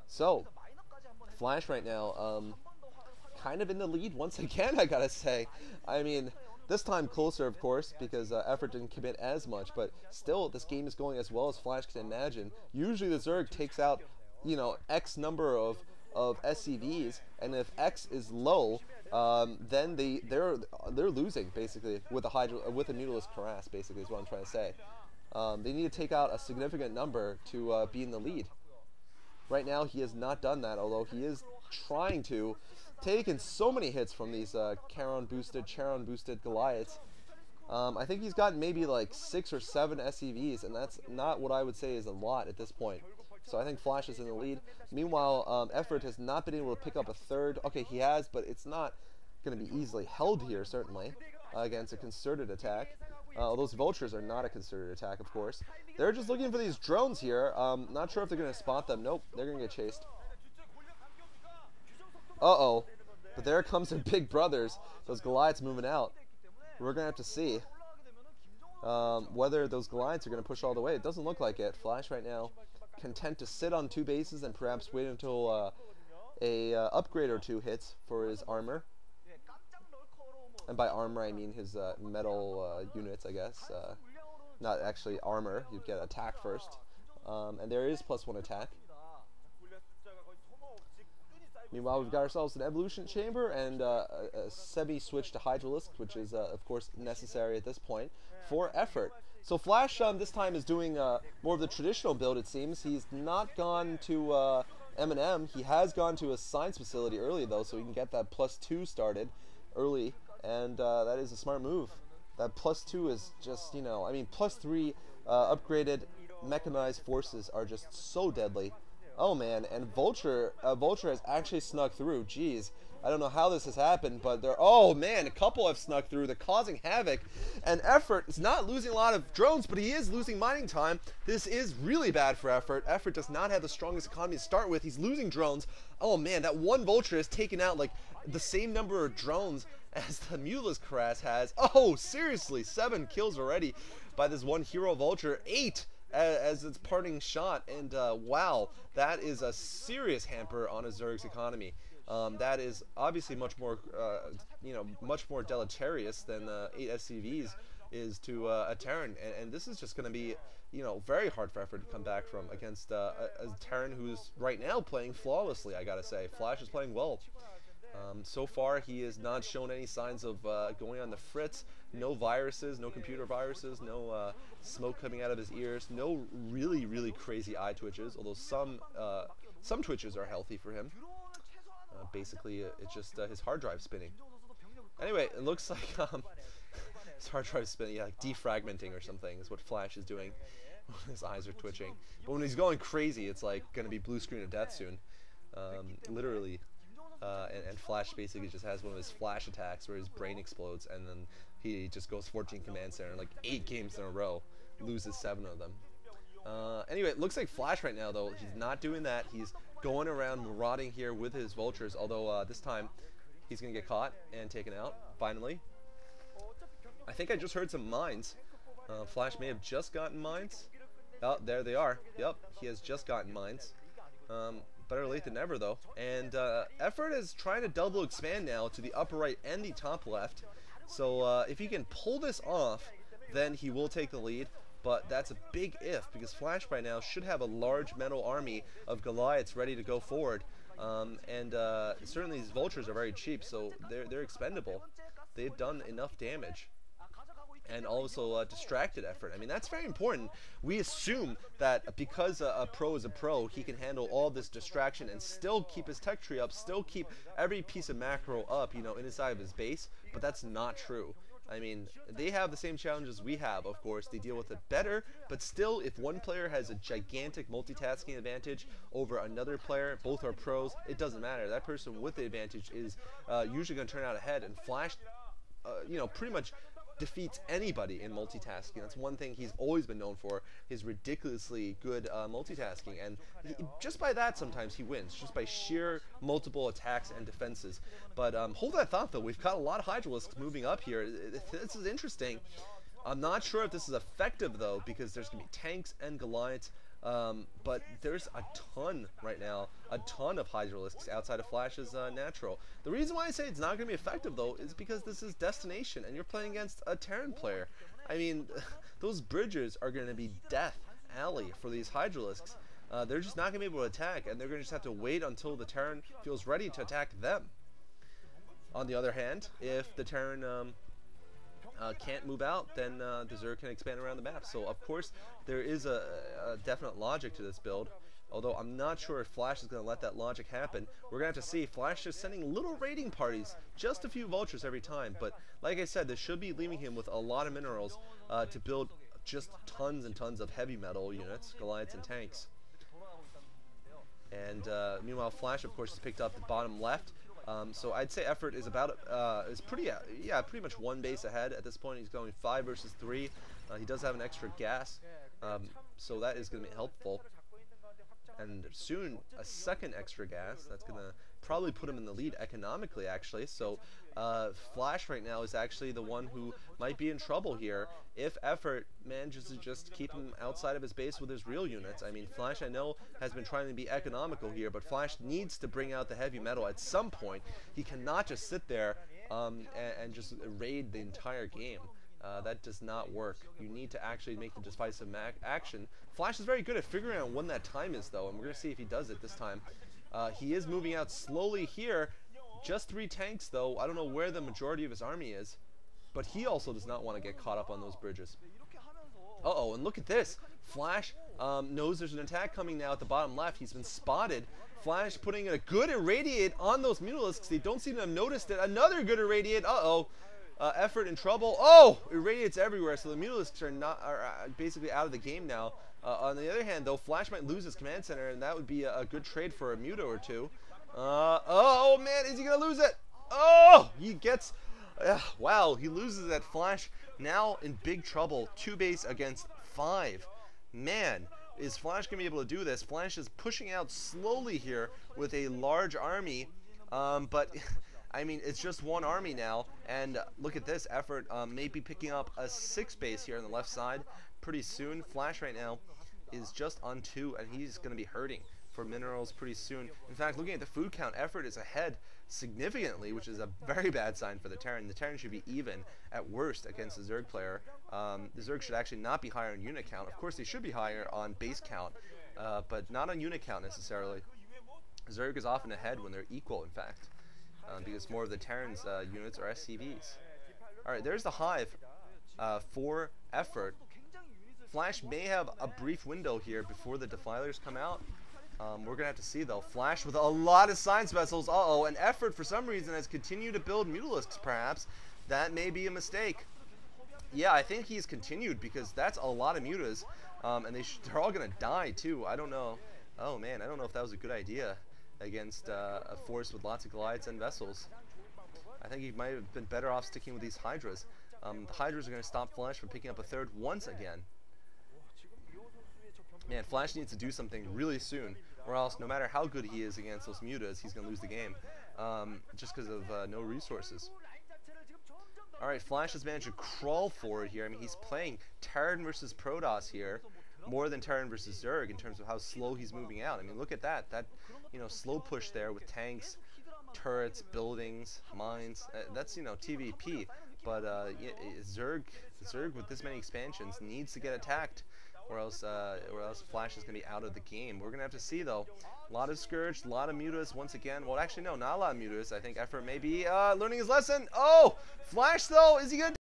So, Flash right now, kind of in the lead once again, I gotta say. I mean, this time closer, of course, because Effort didn't commit as much, but still, this game is going as well as Flash can imagine. Usually the Zerg takes out, you know, X number of SCVs, and if X is low, then they're losing basically with a Mutalisk Harass. Basically, is what I'm trying to say. They need to take out a significant number to be in the lead. Right now, he has not done that, although he is trying to. Taken so many hits from these Charon boosted Goliaths. I think he's gotten maybe like 6 or 7 SCVs, and that's not what I would say is a lot at this point. So I think Flash is in the lead. Meanwhile, Effort has not been able to pick up a third. Okay, he has, but it's not going to be easily held here, certainly, against a concerted attack. Those vultures are not a concerted attack, of course. They're just looking for these drones here. Not sure if they're going to spot them. Nope, they're going to get chased. Uh-oh. But there comes their big brothers. Those Goliaths moving out. We're going to have to see whether those Goliaths are going to push all the way. It doesn't look like it. Flash right now content to sit on 2 bases and perhaps wait until a upgrade or 2 hits for his armor. And by armor, I mean his metal units, I guess. Not actually armor. You'd get attack first. And there is +1 attack. Meanwhile, we've got ourselves an Evolution Chamber and a semi-switch to Hydralisk, which is, of course, necessary at this point for Effort. So Flash this time is doing more of the traditional build, it seems. He's not gone to M&M. He has gone to a science facility early, though, so he can get that +2 started early, and that is a smart move. That +2 is just, you know, I mean, +3 upgraded mechanized forces are just so deadly. Oh man, and Vulture has actually snuck through. Jeez, I don't know how this has happened, but they're, oh man, a couple have snuck through. They're causing havoc, and Effort is not losing a lot of drones, but he is losing mining time. This is really bad for Effort. Effort does not have the strongest economy to start with. He's losing drones. Oh man, that one Vulture has taken out like the same number of drones as the Mutalisk Harass has. Oh, seriously, 7 kills already by this one hero Vulture. 8 as its parting shot, and wow, that is a serious hamper on a Zerg's economy. That is obviously much more, much more deleterious than 8 SCVs is to a Terran, and this is just going to be, very hard for Effort to come back from against a Terran who's right now playing flawlessly. I gotta say, Flash is playing well. So far, he has not shown any signs of going on the fritz. No viruses, no computer viruses, no smoke coming out of his ears, no really, really crazy eye twitches, although some twitches are healthy for him. Basically, it's just his hard drive spinning. Anyway, it looks like his hard drive spinning, yeah, like defragmenting or something is what Flash is doing. His eyes are twitching. But when he's going crazy, it's like going to be blue screen of death soon. Literally. And Flash basically just has one of his flash attacks where his brain explodes, and then he just goes 14 command center, like 8 games in a row, loses 7 of them. Anyway, it looks like Flash right now, though, he's not doing that. He's going around marauding here with his vultures, although this time he's going to get caught and taken out, finally. I think I just heard some mines. Flash may have just gotten mines. Oh, there they are. Yep, he has just gotten mines. Better late than never, though. And Effort is trying to double expand now to the upper right and the top left. So if he can pull this off, then he will take the lead. But that's a big if, because Flash by now should have a large metal army of Goliaths ready to go forward. Certainly these vultures are very cheap, so they're expendable. They've done enough damage. And also distracted Effort. I mean, that's very important. We assume that because a pro is a pro, he can handle all this distraction and still keep his tech tree up, still keep every piece of macro up, inside of his base, but that's not true. I mean, they have the same challenges we have, of course. They deal with it better, but still, if one player has a gigantic multitasking advantage over another player, both are pros, it doesn't matter. That person with the advantage is usually going to turn out ahead, and Flash, pretty much defeats anybody in multitasking. That's one thing he's always been known for, his ridiculously good multitasking, and just by that sometimes he wins, just by sheer multiple attacks and defenses. But hold that thought, though. We've got a lot of Hydralisks moving up here. This is interesting. I'm not sure if this is effective, though, because there's going to be tanks and Goliaths. But there's a ton right now, a ton of Hydralisks outside of Flash's natural. The reason why I say it's not going to be effective, though, is because this is Destination, and you're playing against a Terran player. I mean, those bridges are going to be death alley for these Hydralisks. They're just not going to be able to attack, and they're going to just have to wait until the Terran feels ready to attack them. On the other hand, if the Terran can't move out, then the Zerg can expand around the map. So, of course, there is a definite logic to this build, although I'm not sure if Flash is going to let that logic happen. We're going to have to see. Flash is sending little raiding parties, just a few vultures every time, but like I said, this should be leaving him with a lot of minerals to build just tons and tons of heavy metal units, Goliaths and tanks. And meanwhile, Flash, of course, has picked up the bottom left. So I'd say effort is about pretty much one base ahead at this point. He's going 5 versus 3. He does have an extra gas, so that is going to be helpful. And soon a second extra gas. That's going to probably put him in the lead economically, actually. So Flash right now is actually the one who might be in trouble here if effort manages to just keep him outside of his base with his real units. I mean, Flash, I know, has been trying to be economical here, but Flash needs to bring out the heavy metal at some point. He cannot just sit there and just raid the entire game. That does not work. You need to actually make the decisive action. Flash is very good at figuring out when that time is, though, and we're going to see if he does it this time. He is moving out slowly here. Just 3 tanks, though. I don't know where the majority of his army is, but he also does not want to get caught up on those bridges. Uh-oh, and look at this. Flash knows there's an attack coming now at the bottom left. He's been spotted. Flash putting a good irradiate on those Mutalisks. They don't seem to have noticed it. Another good irradiate. Uh-oh. Effort in trouble. Oh, irradiates everywhere. So the Mutalisks are basically out of the game now. On the other hand, though, Flash might lose his command center, and that would be a good trade for a Muta or two. Oh man, is he gonna lose it? Oh, he gets. Wow, he loses that. Flash now in big trouble. 2 base against 5. Man, is Flash gonna be able to do this? Flash is pushing out slowly here with a large army, but. I mean, it's just one army now, and look at this effort. May be picking up a 6 base here on the left side pretty soon. Flash right now is just on 2, and he's going to be hurting for minerals pretty soon. In fact, looking at the food count, effort is ahead significantly, which is a very bad sign for the Terran. The Terran should be even at worst against the Zerg player. The Zerg should actually not be higher on unit count. Of course, they should be higher on base count, but not on unit count necessarily. Zerg is often ahead when they're equal, in fact. Because more of the Terran's units are SCVs. Alright, there's the hive for effort. Flash may have a brief window here before the defilers come out. We're going to have to see, though. Flash with a lot of science vessels. Uh-oh, and effort for some reason has continued to build Mutalisks, perhaps. That may be a mistake. Yeah, I think he's continued because that's a lot of Mutas. And they're all going to die, too. I don't know. Oh, man, I don't know if that was a good idea against a force with lots of Goliaths and vessels. I think he might have been better off sticking with these Hydras. The Hydras are going to stop Flash from picking up a 3rd once again. Man, Flash needs to do something really soon, or else no matter how good he is against those Mutas, he's going to lose the game, just because of no resources. Alright, Flash has managed to crawl forward here. I mean, he's playing Terran versus Protoss here, more than Terran versus Zerg in terms of how slow he's moving out. I mean, look at that. That, slow push there with tanks, turrets, buildings, mines. That's, TVP. But Zerg with this many expansions needs to get attacked, or else Flash is going to be out of the game. We're going to have to see, though. A lot of Scourge, a lot of Mutas once again. Well, actually, no, not a lot of Mutas. I think effort may be learning his lesson. Oh! Flash, though, is he going to